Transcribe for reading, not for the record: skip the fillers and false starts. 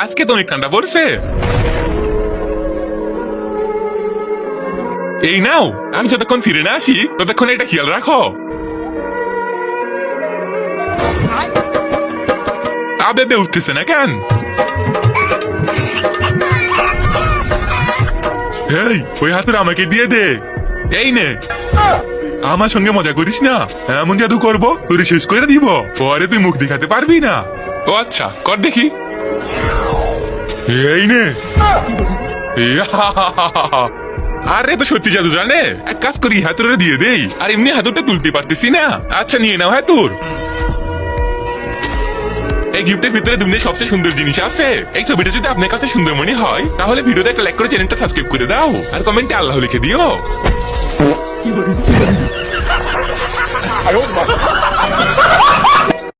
আজকে তো অনেক ঠান্ডা পড়ছে। এই নাও, আমি যতক্ষণ ফিরে না আসি ততক্ষণ এটা খেয়াল রাখো। আবে উঠতেছে না কেন? এই ওই হাতুড়ি আমাকে দিয়ে দে। এই নে, আমার সঙ্গে মজা করিস না। এমন জাদু করবো তোরে শেষ করে দিব, পরে তুই মুখ দেখাতে পারবি না। ও আচ্ছা, কর দেখি। এই নে। আরে তো সত্যি জাদু জানে, এক কাজ করি হাতুড়ে দিয়ে দেই। আর এমনি হাতুড়টা তুলতে পারতেছি না। আচ্ছা নিয়ে নাও হাতুড়। এই গিফটের ভিতরে দুনিয়ার সবচেয়ে সুন্দর জিনিস আছে। এই ছবিটা যদি আপনার কাছে সুন্দর মনে হয় তাহলে ভিডিওতে একটা লাইক করে চ্যানেলটা সাবস্ক্রাইব করে দাও, আর কমেন্টে আল্লাহ লিখে দিও।